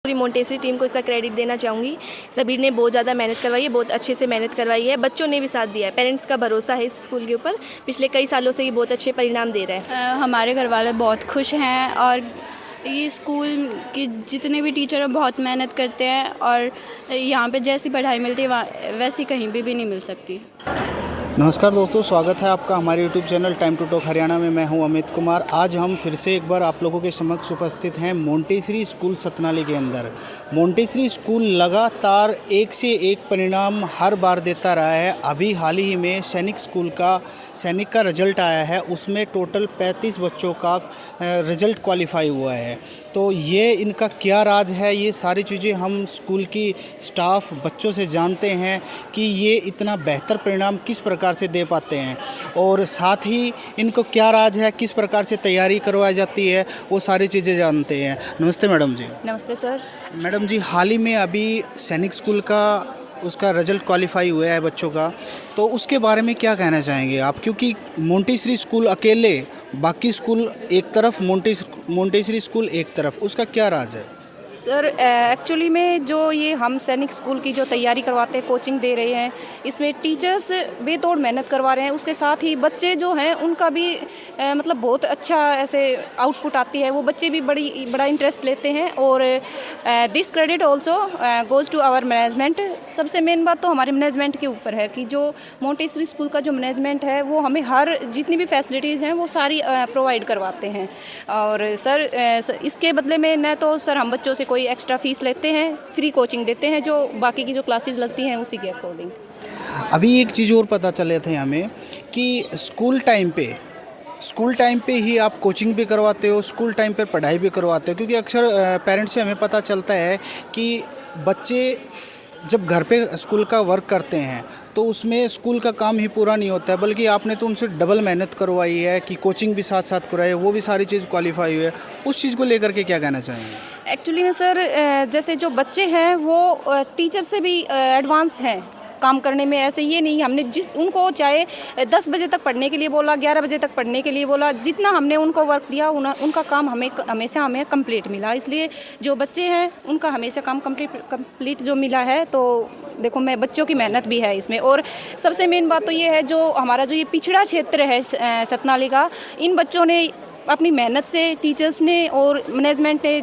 पूरी Montessori team को इसका क्रेडिट देना चाहूँगी। सभी ने बहुत ज़्यादा मेहनत करवाई है, बहुत अच्छे से मेहनत करवाई है। बच्चों ने भी साथ दिया है, पेरेंट्स का भरोसा है इस स्कूल के ऊपर। पिछले कई सालों से ये बहुत अच्छे परिणाम दे रहा है। हमारे घर वाले बहुत खुश हैं और ये स्कूल के जितने भी टीचर हैं बहुत मेहनत करते हैं और यहाँ पे जैसी पढ़ाई मिलती है वैसी कहीं भी नहीं मिल सकती। नमस्कार दोस्तों, स्वागत है आपका हमारे YouTube channel time to talk Haryana में। मैं हूं अमित कुमार। आज हम फिर से एक बार आप लोगों के समक्ष उपस्थित हैं मोंटेसरी स्कूल सतनाली के अंदर। मोंटेसरी स्कूल लगातार एक से एक परिणाम हर बार देता रहा है। अभी हाल ही में सैनिक का रिजल्ट आया है, उसमें टोटल 35 बच्चों का रिजल्ट क्वालिफाई हुआ है। तो ये इनका क्या राज है, ये सारी चीज़ें हम स्कूल की स्टाफ बच्चों से जानते हैं कि ये इतना बेहतर परिणाम किस प्रकार से दे पाते हैं और साथ ही इनको क्या राज है, किस प्रकार से तैयारी करवाई जाती है, वो सारी चीज़ें जानते हैं। नमस्ते मैडम जी। नमस्ते सर। मैडम जी, हाल ही में अभी सैनिक स्कूल का उसका रिजल्ट क्वालिफाई हुआ है बच्चों का, तो उसके बारे में क्या कहना चाहेंगे आप? क्योंकि मोंटेसरी स्कूल अकेले, बाकी स्कूल एक तरफ, मोंटेसरी स्कूल एक तरफ, उसका क्या राज है? सर एक्चुअली में जो ये हम सैनिक स्कूल की जो तैयारी करवाते हैं, कोचिंग दे रहे हैं, इसमें टीचर्स बेतोड़ मेहनत करवा रहे हैं। उसके साथ ही बच्चे जो हैं उनका भी मतलब बहुत अच्छा ऐसे आउटपुट आती है। वो बच्चे भी बड़ा इंटरेस्ट लेते हैं और this credit also goes to our management. सबसे मेन बात तो हमारे मैनेजमेंट के ऊपर है कि जो मोंटेसरी स्कूल का जो मैनेजमेंट है वो हमें हर जितनी भी फैसिलिटीज़ हैं वो सारी प्रोवाइड करवाते हैं। और सर इसके बदले में न तो सर हम बच्चों से कोई एक्स्ट्रा फीस लेते हैं, फ्री कोचिंग देते हैं, जो बाकी की जो क्लासेस लगती हैं उसी के अकॉर्डिंग। अभी एक चीज़ और पता चले थे हमें कि स्कूल टाइम पे ही आप कोचिंग भी करवाते हो, स्कूल टाइम पे पढ़ाई भी करवाते हो। क्योंकि अक्सर पेरेंट्स से हमें पता चलता है कि बच्चे जब घर पे स्कूल का वर्क करते हैं तो उसमें स्कूल का काम ही पूरा नहीं होता है, बल्कि आपने तो उनसे डबल मेहनत करवाई है कि कोचिंग भी साथ साथ करवाई है, वो भी सारी चीज़ क्वालिफाई हुई है। उस चीज़ को लेकर के क्या कहना चाहेंगे? एक्चुअली में सर जैसे जो बच्चे हैं वो टीचर से भी एडवांस हैं काम करने में। ऐसे ये नहीं, हमने उनको चाहे 10 बजे तक पढ़ने के लिए बोला, 11 बजे तक पढ़ने के लिए बोला, जितना हमने उनको वर्क दिया उनका काम हमेशा हमें कंप्लीट मिला। इसलिए जो बच्चे हैं उनका हमेशा काम कंप्लीट जो मिला है। तो देखो, मैं बच्चों की मेहनत भी है इसमें। और सबसे मेन बात तो ये है, जो हमारा जो ये पिछड़ा क्षेत्र है सतनाली का, इन बच्चों ने अपनी मेहनत से, टीचर्स ने और मैनेजमेंट ने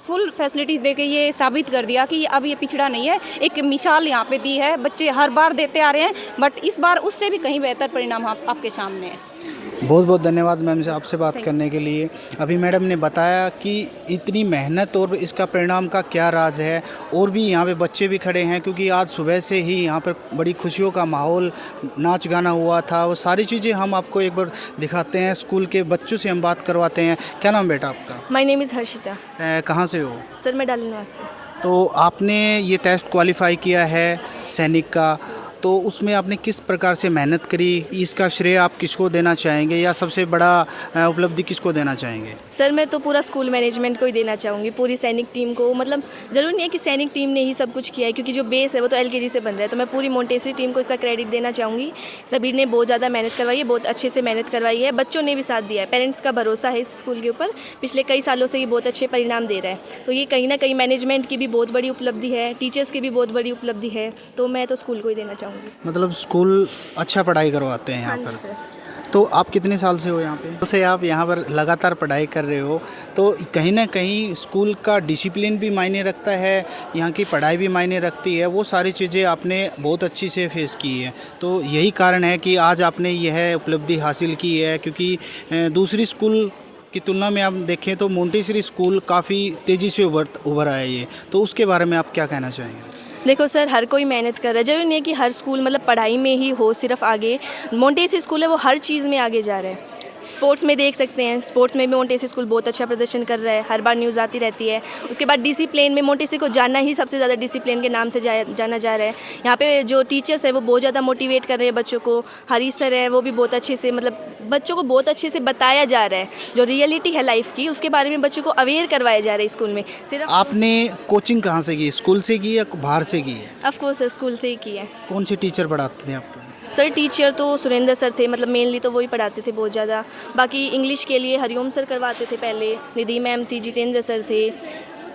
फुल फैसिलिटीज़ देके ये साबित कर दिया कि अब ये पिछड़ा नहीं है। एक मिसाल यहाँ पे दी है। बच्चे हर बार देते आ रहे हैं, बट इस बार उससे भी कहीं बेहतर परिणाम आपके सामने है। बहुत बहुत धन्यवाद मैम से आपसे बात करने के लिए। अभी मैडम ने बताया कि इतनी मेहनत और इसका परिणाम का क्या राज है। और भी यहाँ पे बच्चे भी खड़े हैं, क्योंकि आज सुबह से ही यहाँ पर बड़ी खुशियों का माहौल, नाच गाना हुआ था। वो सारी चीज़ें हम आपको एक बार दिखाते हैं। स्कूल के बच्चों से हम बात करवाते हैं। क्या नाम बेटा आपका? My name is Harshita. कहाँ से हो? सर मैं डालीनवास से। तो आपने ये टेस्ट क्वालिफाई किया है सैनिक का, तो उसमें आपने किस प्रकार से मेहनत करी, इसका श्रेय आप किसको देना चाहेंगे या सबसे बड़ा उपलब्धि किसको देना चाहेंगे? सर मैं तो पूरा स्कूल मैनेजमेंट को ही देना चाहूँगी, पूरी सैनिक टीम को। मतलब ज़रूरी नहीं है कि सैनिक टीम ने ही सब कुछ किया है, क्योंकि जो बेस है वो तो LKG से बन रहा है। तो मैं पूरी मोंटेसरी टीम को इसका क्रेडिट देना चाहूँगी। सभी ने बहुत ज़्यादा मेहनत करवाई है, बहुत अच्छे से मेहनत करवाई है। बच्चों ने भी साथ दिया है, पेरेंट्स का भरोसा है इस स्कूल के ऊपर। पिछले कई सालों से ये बहुत अच्छे परिणाम दे रहा है। तो ये कहीं ना कहीं मैनेजमेंट की भी बहुत बड़ी उपलब्धि है, टीचर्स की भी बहुत बड़ी उपलब्धि है। तो मैं तो स्कूल को ही देना चाहूँगी। मतलब स्कूल अच्छा पढ़ाई करवाते हैं यहाँ पर। तो आप कितने साल से हो यहाँ पे? से आप यहाँ पर लगातार पढ़ाई कर रहे हो, तो कहीं ना कहीं स्कूल का डिसिप्लिन भी मायने रखता है, यहाँ की पढ़ाई भी मायने रखती है। वो सारी चीज़ें आपने बहुत अच्छी से फेस की है। तो यही कारण है कि आज आपने यह उपलब्धि हासिल की है। क्योंकि दूसरी स्कूल की तुलना में आप देखें तो मोंटेसरी स्कूल काफ़ी तेज़ी से उभर आया है ये। तो उसके बारे में आप क्या कहना चाहेंगे? देखो सर, हर कोई मेहनत कर रहा है। जरूरी नहीं है कि हर स्कूल मतलब पढ़ाई में ही हो सिर्फ आगे। मोंटेसरी स्कूल है वो हर चीज़ में आगे जा रहा है। स्पोर्ट्स में देख सकते हैं, स्पोर्ट्स में भी मोंटेसरी स्कूल बहुत अच्छा प्रदर्शन कर रहा है, हर बार न्यूज़ आती रहती है। उसके बाद डिसिप्लिन में मोंटेसरी को जाना ही सबसे ज़्यादा डिसिप्लिन के नाम से जाना जा रहा है। यहाँ पे जो टीचर्स है वो बहुत ज़्यादा मोटिवेट कर रहे हैं बच्चों को। हरीश सर है वो भी बहुत अच्छे से, मतलब बच्चों को बहुत अच्छे से बताया जा रहा है, जो रियलिटी है लाइफ की उसके बारे में बच्चों को अवेयर करवाया जा रहा है स्कूल में। सिर्फ आपने कोचिंग कहाँ से की? स्कूल से की या बाहर से की है? ऑफकोर्स स्कूल से ही की है। कौन से टीचर पढ़ाते थे आपको? सर टीचर तो सुरेंद्र सर थे, मतलब मेनली तो वही पढ़ाते थे बहुत ज़्यादा। बाकी इंग्लिश के लिए हरिओम सर करवाते थे पहले, निधि मैम थी, जितेंद्र सर थे।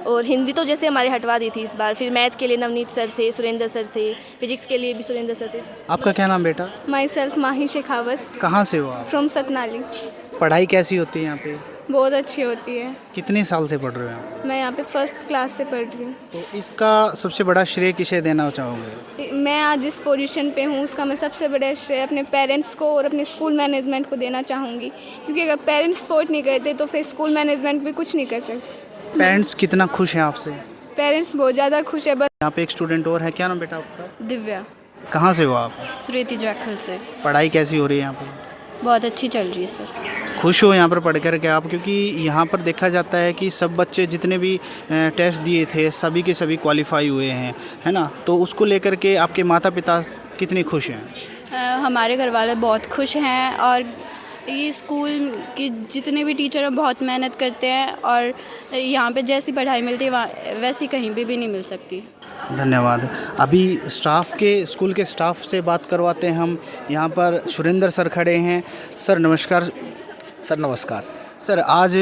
और हिंदी तो जैसे हमारे हटवा दी थी इस बार। फिर मैथ के लिए नवनीत सर थे, सुरेंद्र सर थे, फिजिक्स के लिए भी सुरेंद्र सर थे। आपका क्या नाम बेटा? माई सेल्फ माही शेखावत कहाँ से हो आप? फ्रॉम सतनाली। पढ़ाई कैसी होती है यहाँ पे? बहुत अच्छी होती है। कितने साल से पढ़ रहे हो आप? मैं यहाँ पे फर्स्ट क्लास से पढ़ रही हूँ। तो इसका सबसे बड़ा श्रेय किसे देना चाहोगे? मैं आज जिस पोजीशन पे हूँ उसका मैं सबसे बड़ा श्रेय अपने पेरेंट्स को और अपने स्कूल मैनेजमेंट को देना चाहूँगी, क्योंकि अगर पेरेंट्स सपोर्ट नहीं करते तो फिर स्कूल मैनेजमेंट भी कुछ नहीं कर सकते। पेरेंट्स कितना खुश हैं आपसे? पेरेंट्स बहुत ज़्यादा खुश है। बस यहाँ पे एक स्टूडेंट और है, क्या नाम बेटा आपका? दिव्या। कहाँ से हो आप? सुरेती जाखल से। पढ़ाई कैसी हो रही है यहाँ पर? बहुत अच्छी चल रही है सर। खुश हो यहाँ पर पढ़ कर के आप? क्योंकि यहाँ पर देखा जाता है कि सब बच्चे जितने भी टेस्ट दिए थे सभी के सभी क्वालिफाई हुए हैं, है ना? तो उसको लेकर के आपके माता पिता कितने खुश हैं? हमारे घर वाले बहुत खुश हैं और ये स्कूल के जितने भी टीचर हैं बहुत मेहनत करते हैं और यहाँ पे जैसी पढ़ाई मिलती है वैसी कहीं भी नहीं मिल सकती। धन्यवाद। अभी स्टाफ के स्कूल के स्टाफ से बात करवाते हैं हम। यहाँ पर सुरेंद्र सर खड़े हैं। सर नमस्कार। सर नमस्कार। सर आज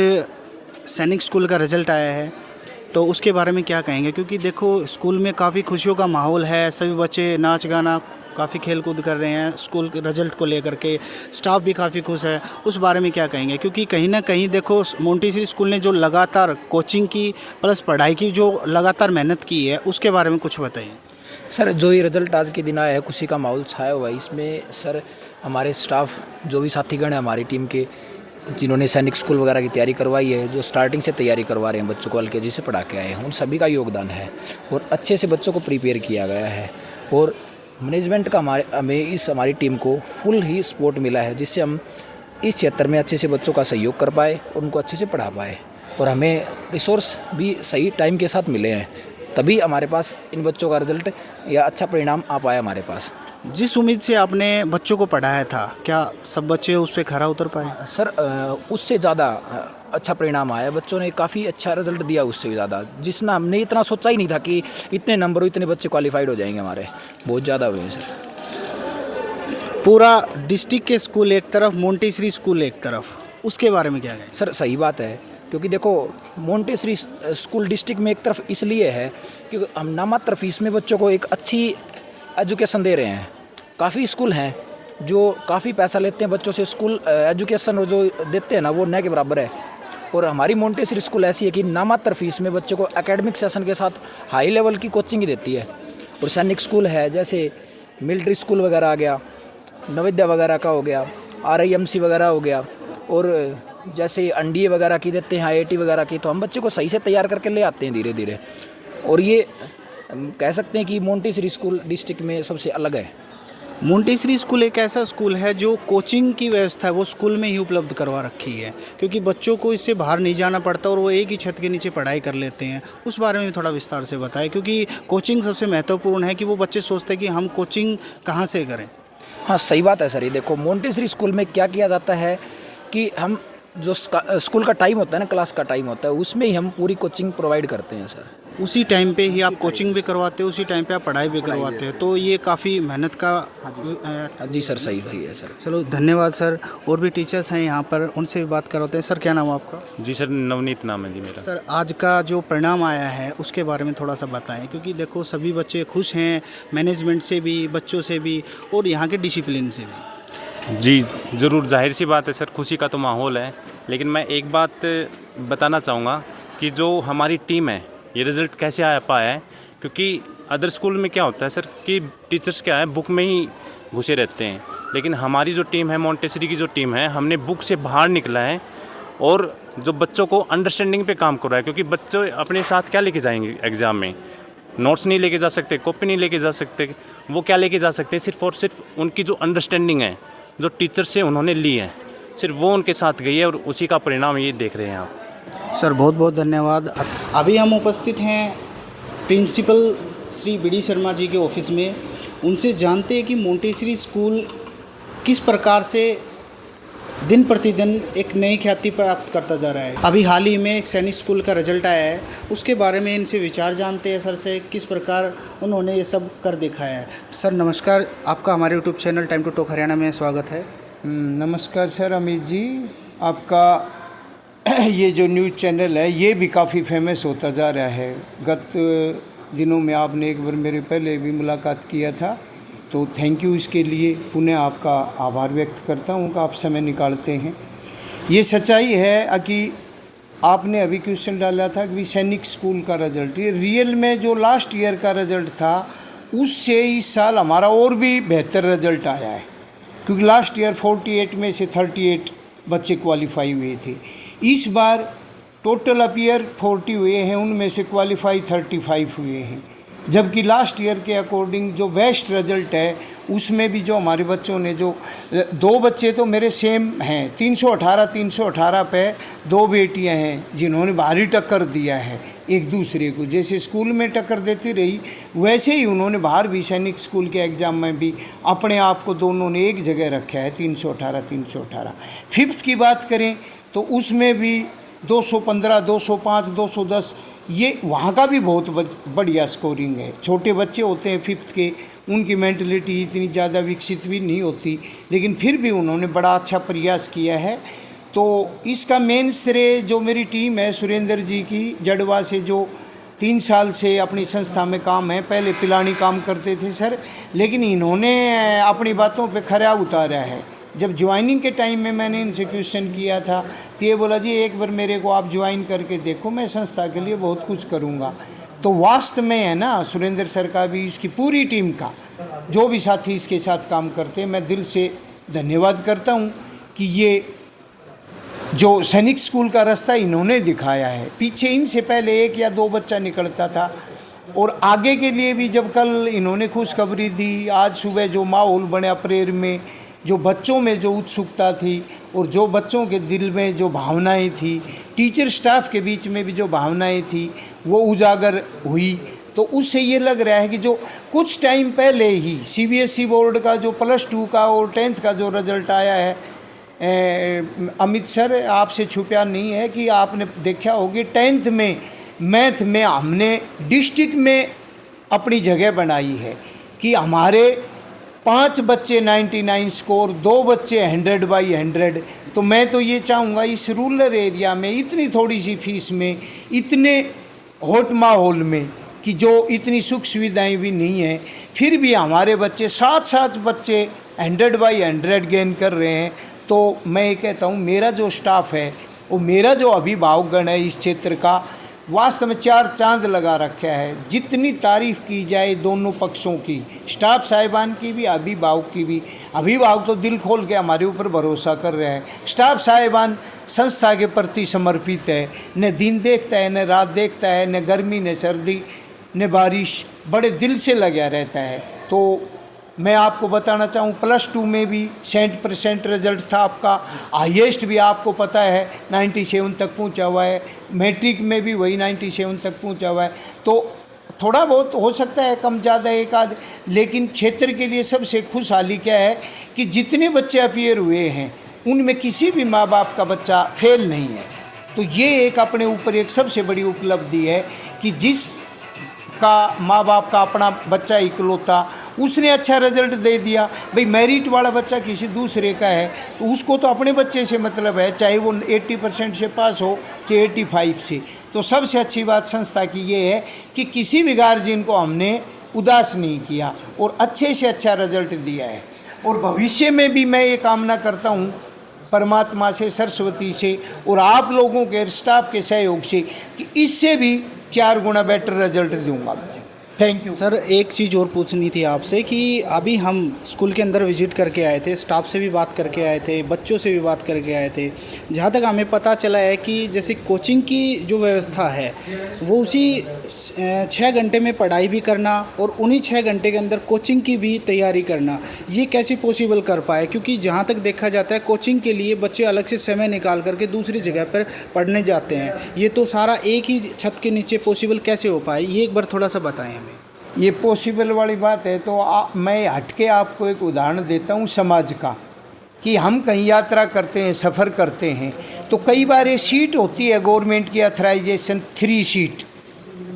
सैनिक स्कूल का रिज़ल्ट आया है, तो उसके बारे में क्या कहेंगे? क्योंकि देखो स्कूल में काफ़ी खुशियों का माहौल है, सभी बच्चे नाच गाना काफ़ी खेल कूद कर रहे हैं स्कूल के रिजल्ट को लेकर के, स्टाफ भी काफ़ी खुश है, उस बारे में क्या कहेंगे? क्योंकि कहीं ना कहीं देखो मोंटेसरी स्कूल ने जो लगातार कोचिंग की प्लस पढ़ाई की जो लगातार मेहनत की है उसके बारे में कुछ बताइए। सर जो ये रिज़ल्ट आज के दिन आया है, खुशी का माहौल छाया हुआ है इसमें। सर हमारे स्टाफ जो भी साथीगण हैं हमारी टीम के, जिन्होंने सैनिक स्कूल वगैरह की तैयारी करवाई है, जो स्टार्टिंग से तैयारी करवा रहे हैं बच्चों को LKG से पढ़ा के आए हैं, उन सभी का योगदान है और अच्छे से बच्चों को प्रिपेयर किया गया है। और मैनेजमेंट का हमारी टीम को फुल ही सपोर्ट मिला है, जिससे हम इस क्षेत्र में अच्छे से बच्चों का सहयोग कर पाए और उनको अच्छे से पढ़ा पाए और हमें रिसोर्स भी सही टाइम के साथ मिले हैं, तभी हमारे पास इन बच्चों का रिजल्ट या अच्छा परिणाम आ पाया हमारे पास। जिस उम्मीद से आपने बच्चों को पढ़ाया था, क्या सब बच्चे उस पर खरा उतर पाए? सर उससे ज़्यादा अच्छा परिणाम आया, बच्चों ने काफ़ी अच्छा रिजल्ट दिया उससे भी ज़्यादा, जिसना हमने इतना सोचा ही नहीं था कि इतने नंबर इतने बच्चे क्वालिफाइड हो जाएंगे हमारे, बहुत ज़्यादा हुए हैं सर। पूरा डिस्ट्रिक्ट के स्कूल एक तरफ, मोंटेसरी स्कूल एक तरफ, उसके बारे में क्या कहें? सर सही बात है, क्योंकि देखो मोंटेसरी स्कूल डिस्ट्रिक्ट में एक तरफ इसलिए है कि हम नामात्र फीस में बच्चों को एक अच्छी एजुकेशन दे रहे हैं। काफ़ी स्कूल हैं जो काफ़ी पैसा लेते हैं बच्चों से, स्कूल एजुकेशन जो देते हैं ना वो न के बराबर है, और हमारी मोंटेसरी स्कूल ऐसी है कि नामात्र फीस में बच्चों को एकेडमिक सेशन के साथ हाई लेवल की कोचिंग ही देती है। और सैनिक स्कूल है जैसे मिलिट्री स्कूल वगैरह आ गया, नवोदय वगैरह का हो गया, RIMC वगैरह हो गया, और जैसे NDA वगैरह की देते हैं, IIT वगैरह की, तो हम बच्चे को सही से तैयार करके ले आते हैं धीरे धीरे। और ये हम कह सकते हैं कि मोंटेसरी स्कूल डिस्ट्रिक्ट में सबसे अलग है। मोंटेसरी स्कूल एक ऐसा स्कूल है जो कोचिंग की व्यवस्था है वो स्कूल में ही उपलब्ध करवा रखी है, क्योंकि बच्चों को इससे बाहर नहीं जाना पड़ता और वो एक ही छत के नीचे पढ़ाई कर लेते हैं। उस बारे में थोड़ा विस्तार से बताएं, क्योंकि कोचिंग सबसे महत्वपूर्ण है कि वो बच्चे सोचते हैं कि हम कोचिंग कहाँ से करें। हाँ सही बात है सर। ये देखो मोंटेसरी स्कूल में क्या किया जाता है कि हम जो स्कूल का टाइम होता है ना, क्लास का टाइम होता है, उसमें ही हम पूरी कोचिंग प्रोवाइड करते हैं सर। उसी टाइम पे ही आप कोचिंग भी करवाते हो, उसी टाइम पे आप पढ़ाई भी करवाते हैं, तो ये काफ़ी मेहनत का जी सर सही है सर। चलो धन्यवाद सर। और भी टीचर्स हैं यहाँ पर, उनसे भी बात करवाते हैं। सर क्या नाम है आपका? जी सर नवनीत नाम है जी मेरा। सर आज का जो परिणाम आया है उसके बारे में थोड़ा सा बताएं, क्योंकि देखो सभी बच्चे खुश हैं, मैनेजमेंट से भी, बच्चों से भी और यहाँ के डिसिप्लिन से भी। जी ज़रूर, जाहिर सी बात है सर, खुशी का तो माहौल है, लेकिन मैं एक बात बताना चाहूँगा कि जो हमारी टीम है ये रिज़ल्ट कैसे आ पाया है, क्योंकि अदर स्कूल में क्या होता है सर कि टीचर्स क्या है बुक में ही घुसे रहते हैं, लेकिन हमारी जो टीम है मोंटेसरी की जो टीम है, हमने बुक से बाहर निकला है और जो बच्चों को अंडरस्टैंडिंग पे काम कर रहा है। क्योंकि बच्चे अपने साथ क्या लेके जाएंगे एग्ज़ाम में? नोट्स नहीं लेके जा सकते, कॉपी नहीं लेके जा सकते, वो क्या लेके जा सकते? सिर्फ और सिर्फ उनकी जो अंडरस्टैंडिंग है जो टीचर से उन्होंने ली है, सिर्फ वो उनके साथ गई है और उसी का परिणाम ये देख रहे हैं आप। सर बहुत बहुत धन्यवाद। अभी हम उपस्थित हैं प्रिंसिपल श्री BD शर्मा जी के ऑफिस में। उनसे जानते हैं कि मोंटेसरी स्कूल किस प्रकार से दिन प्रतिदिन एक नई ख्याति प्राप्त करता जा रहा है। अभी हाल ही में एक सैनिक स्कूल का रिजल्ट आया है, उसके बारे में इनसे विचार जानते हैं सर से, किस प्रकार उन्होंने ये सब कर दिखाया है। सर नमस्कार, आपका हमारे YouTube channel time to talk Haryana में स्वागत है। नमस्कार सर अमित जी, आपका ये जो न्यूज़ चैनल है ये भी काफ़ी फेमस होता जा रहा है। गत दिनों में आपने एक बार मेरे पहले भी मुलाकात किया था, तो थैंक यू इसके लिए। पुनः आपका आभार व्यक्त करता हूँ कि आप समय निकालते हैं। ये सच्चाई है कि आपने अभी क्वेश्चन डाला था कि सैनिक स्कूल का रिज़ल्ट, ये रियल में जो लास्ट ईयर का रिज़ल्ट था उससे इस साल हमारा और भी बेहतर रिज़ल्ट आया है, क्योंकि लास्ट ईयर 48 में से 38 बच्चे क्वालिफाई हुए थे। इस बार टोटल अपीयर 40 हुए हैं, उनमें से क्वालिफाई 35 हुए हैं, जबकि लास्ट ईयर के अकॉर्डिंग जो बेस्ट रिज़ल्ट है उसमें भी जो हमारे बच्चों ने जो 2 बच्चे तो मेरे सेम हैं, 318 पे 2 बेटियां हैं जिन्होंने भारी टक्कर दिया है एक दूसरे को। जैसे स्कूल में टक्कर देती रही वैसे ही उन्होंने बाहर भी सैनिक स्कूल के एग्ज़ाम में भी अपने आप को दोनों ने एक जगह रखा है, 318। फिफ्थ की बात करें तो उसमें भी 215, 205, 210, ये वहाँ का भी बहुत बढ़िया स्कोरिंग है। छोटे बच्चे होते हैं फिफ्थ के, उनकी मेंटलिटी इतनी ज़्यादा विकसित भी नहीं होती, लेकिन फिर भी उन्होंने बड़ा अच्छा प्रयास किया है। तो इसका मेन श्रेय जो मेरी टीम है सुरेंद्र जी की, जड़वा से, जो 3 साल से अपनी संस्था में काम है। पहले पिलानी काम करते थे सर, लेकिन इन्होंने अपनी बातों पे खरा उतारा है। जब ज्वाइनिंग के टाइम में मैंने इनसे क्वेश्चन किया था तो ये बोला जी एक बार मेरे को आप ज्वाइन करके देखो, मैं संस्था के लिए बहुत कुछ करूँगा। तो वास्तव में है ना, सुरेंद्र सर का भी, इसकी पूरी टीम का, जो भी साथी इसके साथ काम करते हैं, मैं दिल से धन्यवाद करता हूँ कि ये जो सैनिक स्कूल का रास्ता इन्होंने दिखाया है। पीछे इनसे पहले 1 या 2 बच्चा निकलता था, और आगे के लिए भी जब कल इन्होंने खुशखबरी दी, आज सुबह जो माहौल बना प्रेयर में, जो बच्चों में जो उत्सुकता थी और जो बच्चों के दिल में जो भावनाएं थी, टीचर स्टाफ के बीच में भी जो भावनाएं थी, वो उजागर हुई। तो उससे ये लग रहा है कि जो कुछ टाइम पहले ही CBSE बोर्ड का जो +2 का और 10th का जो रिज़ल्ट आया है, अमित सर आपसे छुपा नहीं है कि आपने देखा होगी 10th में मैथ में हमने डिस्ट्रिक्ट में अपनी जगह बनाई है कि हमारे 5 बच्चे 99 स्कोर, 2 बच्चे 100/100। तो मैं तो ये चाहूँगा इस रूरल एरिया में इतनी थोड़ी सी फीस में, इतने हॉट माहौल में, कि जो इतनी सुख सुविधाएं भी नहीं हैं, फिर भी हमारे बच्चे 7 बच्चे 100/100 गेन कर रहे हैं। तो मैं ये कहता हूँ मेरा जो स्टाफ है और मेरा जो अभिभावकगण है इस क्षेत्र का, वास्तव में 4 चांद लगा रखा है। जितनी तारीफ़ की जाए दोनों पक्षों की, स्टाफ साहिबान की भी, अभिभावक की भी। अभिभावक तो दिल खोल के हमारे ऊपर भरोसा कर रहे हैं, स्टाफ साहिबान संस्था के प्रति समर्पित है, न दिन देखता है न रात देखता है, न गर्मी न सर्दी न बारिश, बड़े दिल से लगा रहता है। तो मैं आपको बताना चाहूँ +2 में भी 100% रिजल्ट था आपका, हाईएस्ट भी आपको पता है 97 तक पहुँचा हुआ है, मैट्रिक में भी वही 97 तक पहुँचा हुआ है। तो थोड़ा बहुत हो सकता है कम ज़्यादा एक आध, लेकिन क्षेत्र के लिए सबसे खुशहाली क्या है कि जितने बच्चे अपीयर हुए हैं उनमें किसी भी माँ बाप का बच्चा फेल नहीं है। तो ये एक अपने ऊपर एक सबसे बड़ी उपलब्धि है कि जिस का माँ बाप का अपना बच्चा इकलौता, उसने अच्छा रिजल्ट दे दिया। भाई मेरिट वाला बच्चा किसी दूसरे का है तो उसको तो अपने बच्चे से मतलब है, चाहे वो 80% से पास हो चाहे 85 से। तो सबसे अच्छी बात संस्था की ये है कि किसी भी गार्जियन को हमने उदास नहीं किया और अच्छे से अच्छा रिजल्ट दिया है। और भविष्य में भी मैं ये कामना करता हूँ परमात्मा से, सरस्वती से और आप लोगों के स्टाफ के सहयोग से कि इससे भी 4 गुना बेटर रिजल्ट दूंगा मुझे। Thank you sir. एक चीज़ और पूछनी थी आपसे कि अभी हम स्कूल के अंदर विजिट करके आए थे, स्टाफ से भी बात करके आए थे, बच्चों से भी बात करके आए थे। जहाँ तक हमें पता चला है कि जैसे कोचिंग की जो व्यवस्था है वो उसी 6 घंटे में पढ़ाई भी करना और उन्हीं 6 घंटे के अंदर कोचिंग की भी तैयारी करना, ये कैसे पॉसिबल कर पाए? क्योंकि जहाँ तक देखा जाता है कोचिंग के लिए बच्चे अलग से समय निकाल करके दूसरी जगह पर पढ़ने जाते हैं, ये तो सारा एक ही छत के नीचे पॉसिबल कैसे हो पाए, ये एक बार थोड़ा सा बताएं हमें। ये पॉसिबल वाली बात है तो मैं हटके आपको एक उदाहरण देता हूँ समाज का, कि हम कहीं यात्रा करते हैं, सफ़र करते हैं, तो कई बार ये सीट होती है गवर्नमेंट की ऑथराइजेशन 3 सीट,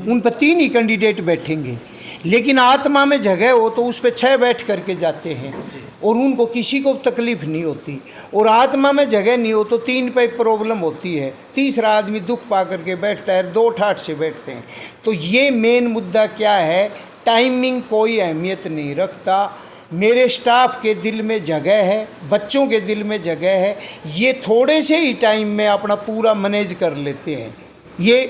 उन पर 3 ही कैंडिडेट बैठेंगे, लेकिन आत्मा में जगह हो तो उस पर 6 बैठ करके जाते हैं और उनको किसी को तकलीफ़ नहीं होती, और आत्मा में जगह नहीं हो तो 3 पे प्रॉब्लम होती है, तीसरा आदमी दुख पा करके बैठता है, 2 ठाठ से बैठते हैं। तो ये मेन मुद्दा क्या है, टाइमिंग कोई अहमियत नहीं रखता। मेरे स्टाफ के दिल में जगह है, बच्चों के दिल में जगह है, ये थोड़े से ही टाइम में अपना पूरा मैनेज कर लेते हैं। ये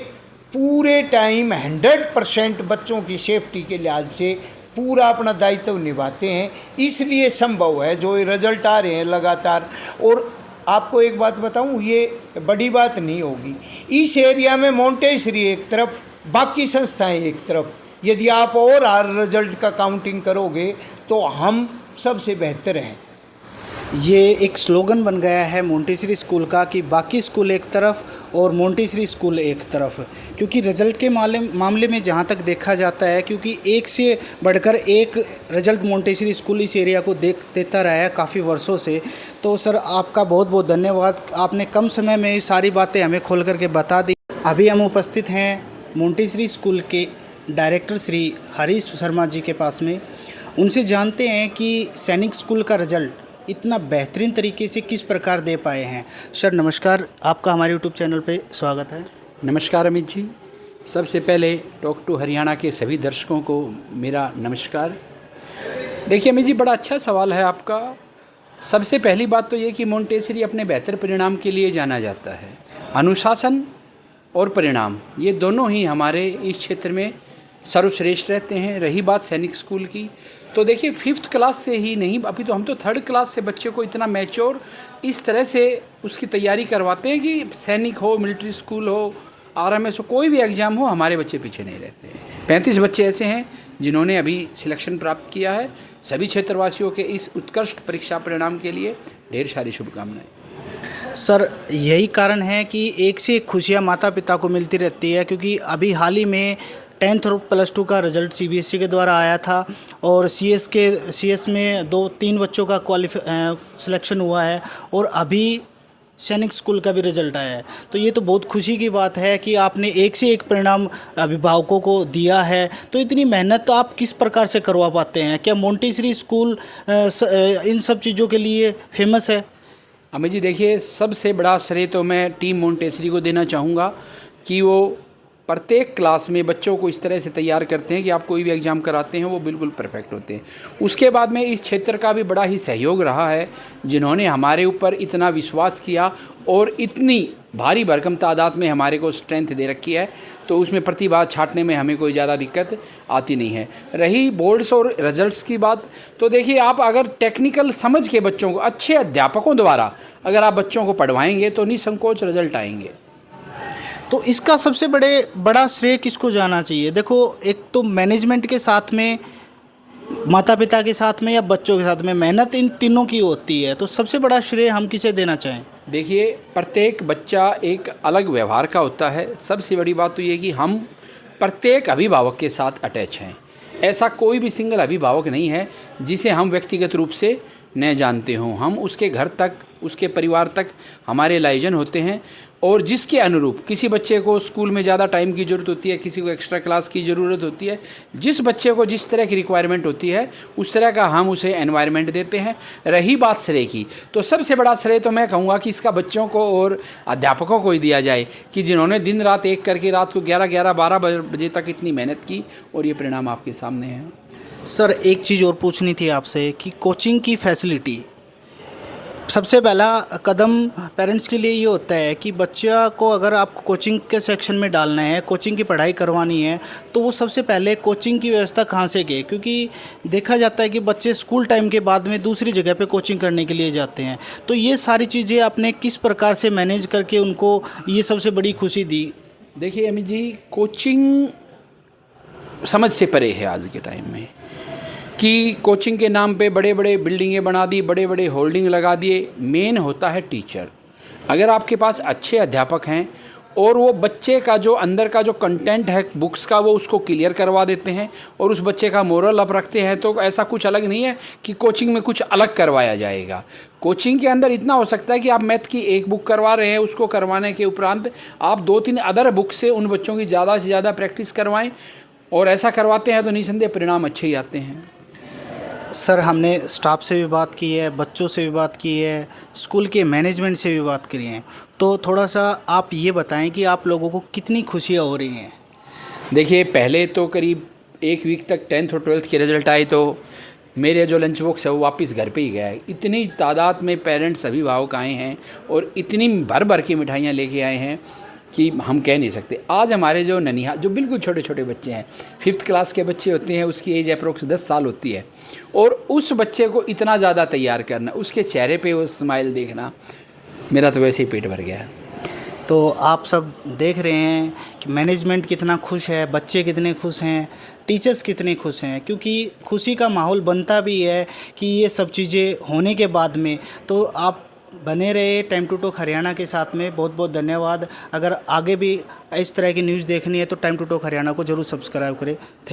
पूरे टाइम 100% बच्चों की सेफ्टी के लिहाज से पूरा अपना दायित्व निभाते हैं, इसलिए संभव है जो रिजल्ट आ रहे हैं लगातार। और आपको एक बात बताऊं, ये बड़ी बात नहीं होगी, इस एरिया में मोंटेसरी एक तरफ, बाकी संस्थाएं एक तरफ, यदि आप और रिजल्ट का काउंटिंग करोगे तो हम सबसे बेहतर हैं। ये एक स्लोगन बन गया है मोंटेसरी स्कूल का कि बाकी स्कूल एक तरफ और मोंटेसरी स्कूल एक तरफ, क्योंकि रिजल्ट के मामले में जहाँ तक देखा जाता है, क्योंकि एक से बढ़कर एक रिजल्ट मोंटेसरी स्कूल इस एरिया को देता रहा है काफ़ी वर्षों से। तो सर आपका बहुत बहुत धन्यवाद, आपने कम समय में सारी बातें हमें खोल करके बता दी। अभी हम उपस्थित हैं मोंटेसरी स्कूल के डायरेक्टर श्री हरीश शर्मा जी के पास में, उनसे जानते हैं कि सैनिक स्कूल का रिजल्ट इतना बेहतरीन तरीके से किस प्रकार दे पाए हैं। सर नमस्कार, आपका हमारे यूट्यूब चैनल पे स्वागत है। नमस्कार अमित जी, सबसे पहले टॉक टू हरियाणा के सभी दर्शकों को मेरा नमस्कार। देखिए अमित जी, बड़ा अच्छा सवाल है आपका। सबसे पहली बात तो ये कि मोंटेसरी अपने बेहतर परिणाम के लिए जाना जाता है। अनुशासन और परिणाम, ये दोनों ही हमारे इस क्षेत्र में सर्वश्रेष्ठ रहते हैं। रही बात सैनिक स्कूल की, तो देखिए 5th क्लास से ही नहीं, अभी तो हम तो 3rd क्लास से बच्चे को इतना मैच्योर इस तरह से उसकी तैयारी करवाते हैं कि सैनिक हो, मिलिट्री स्कूल हो, RMS हो, कोई भी एग्ज़ाम हो, हमारे बच्चे पीछे नहीं रहते हैं। 35 बच्चे ऐसे हैं जिन्होंने अभी सिलेक्शन प्राप्त किया है। सभी क्षेत्रवासियों के इस उत्कृष्ट परीक्षा परिणाम के लिए ढेर सारी शुभकामनाएं। सर यही कारण है कि एक से एक खुशियाँ माता पिता को मिलती रहती है, क्योंकि अभी हाल ही में 10th और +2 का रिजल्ट CBSE के द्वारा आया था और CS में 2-3 बच्चों का सिलेक्शन हुआ है और अभी सैनिक स्कूल का भी रिजल्ट आया है। तो ये तो बहुत खुशी की बात है कि आपने एक से एक परिणाम अभिभावकों को दिया है। तो इतनी मेहनत आप किस प्रकार से करवा पाते हैं? क्या मोंटेसरी स्कूल इन सब चीज़ों के लिए फेमस है? अमित जी देखिए, सबसे बड़ा श्रेय तो मैं टीम मोंटेसरी को देना चाहूँगा कि वो प्रत्येक क्लास में बच्चों को इस तरह से तैयार करते हैं कि आप कोई भी एग्ज़ाम कराते हैं वो बिल्कुल परफेक्ट होते हैं। उसके बाद में इस क्षेत्र का भी बड़ा ही सहयोग रहा है, जिन्होंने हमारे ऊपर इतना विश्वास किया और इतनी भारी भरकम तादाद में हमारे को स्ट्रेंथ दे रखी है, तो उसमें प्रतिभा छांटने में हमें कोई ज़्यादा दिक्कत आती नहीं है। रही बोर्ड्स और रिजल्ट्स की बात, तो देखिए आप अगर टेक्निकल समझ के बच्चों को अच्छे अध्यापकों द्वारा अगर आप बच्चों को पढ़वाएंगे तो निसंकोच रिजल्ट आएंगे। तो इसका सबसे बड़ा श्रेय किसको जाना चाहिए? देखो, एक तो मैनेजमेंट के साथ में, माता पिता के साथ में या बच्चों के साथ में, मेहनत इन तीनों की होती है। तो सबसे बड़ा श्रेय हम किसे देना चाहें? देखिए, प्रत्येक बच्चा एक अलग व्यवहार का होता है। सबसे बड़ी बात तो ये कि हम प्रत्येक अभिभावक के साथ अटैच हैं। ऐसा कोई भी सिंगल अभिभावक नहीं है जिसे हम व्यक्तिगत रूप से न जानते हों। हम उसके घर तक, उसके परिवार तक हमारे लाइजन होते हैं और जिसके अनुरूप किसी बच्चे को स्कूल में ज़्यादा टाइम की ज़रूरत होती है, किसी को एक्स्ट्रा क्लास की ज़रूरत होती है, जिस बच्चे को जिस तरह की रिक्वायरमेंट होती है उस तरह का हम उसे एनवायरनमेंट देते हैं। रही बात श्रेय की, तो सबसे बड़ा श्रेय तो मैं कहूँगा कि इसका बच्चों को और अध्यापकों को ही दिया जाए कि जिन्होंने दिन रात एक करके रात को 11-12 बजे तक इतनी मेहनत की और ये परिणाम आपके सामने है। सर एक चीज़ और पूछनी थी आपसे कि कोचिंग की फैसिलिटी, सबसे पहला कदम पेरेंट्स के लिए ये होता है कि बच्चा को अगर आपको कोचिंग के सेक्शन में डालना है, कोचिंग की पढ़ाई करवानी है, तो वो सबसे पहले कोचिंग की व्यवस्था कहाँ से के? क्योंकि देखा जाता है कि बच्चे स्कूल टाइम के बाद में दूसरी जगह पे कोचिंग करने के लिए जाते हैं। तो ये सारी चीज़ें आपने किस प्रकार से मैनेज करके उनको ये सबसे बड़ी खुशी दी? देखिए अमित जी, कोचिंग समझ से परे है आज के टाइम में कि कोचिंग के नाम पे बड़े बड़े बिल्डिंगें बना दी, बड़े बड़े होल्डिंग लगा दिए। मेन होता है टीचर। अगर आपके पास अच्छे अध्यापक हैं और वो बच्चे का जो अंदर का जो कंटेंट है बुक्स का वो उसको क्लियर करवा देते हैं और उस बच्चे का मोरल अप रखते हैं, तो ऐसा कुछ अलग नहीं है कि कोचिंग में कुछ अलग करवाया जाएगा। कोचिंग के अंदर इतना हो सकता है कि आप मैथ की एक बुक करवा रहे हैं, उसको करवाने के उपरांत आप 2-3 अदर बुक से उन बच्चों की ज़्यादा से ज़्यादा प्रैक्टिस करवाएं। और ऐसा करवाते हैं तो निसंदेह परिणाम अच्छे ही आते हैं। सर हमने स्टाफ से भी बात की है, बच्चों से भी बात की है, स्कूल के मैनेजमेंट से भी बात करी है, तो थोड़ा सा आप ये बताएं कि आप लोगों को कितनी खुशियाँ हो रही हैं। देखिए, पहले तो करीब 1 वीक तक 10th और 12th के रिज़ल्ट आए तो मेरे जो लंच बॉक्स है वो वापस घर पे ही गया है। इतनी तादाद में पेरेंट्स अभिभावक आए हैं और इतनी भर भर की मिठाइयाँ लेके आए हैं कि हम कह नहीं सकते। आज हमारे जो ननिहाल, जो बिल्कुल छोटे छोटे बच्चे हैं, 5th क्लास के बच्चे होते हैं, उसकी एज अप्रोक्स 10 साल होती है, और उस बच्चे को इतना ज़्यादा तैयार करना, उसके चेहरे पे वो स्माइल देखना, मेरा तो वैसे ही पेट भर गया। तो आप सब देख रहे हैं कि मैनेजमेंट कितना खुश है, बच्चे कितने खुश हैं, टीचर्स कितने खुश हैं, क्योंकि खुशी का माहौल बनता भी है कि ये सब चीज़ें होने के बाद में। तो आप बने रहे टाइम टू टॉक हरियाणा के साथ में। बहुत बहुत धन्यवाद। अगर आगे भी इस तरह की न्यूज़ देखनी है तो टाइम टू टॉक हरियाणा को ज़रूर सब्सक्राइब करें।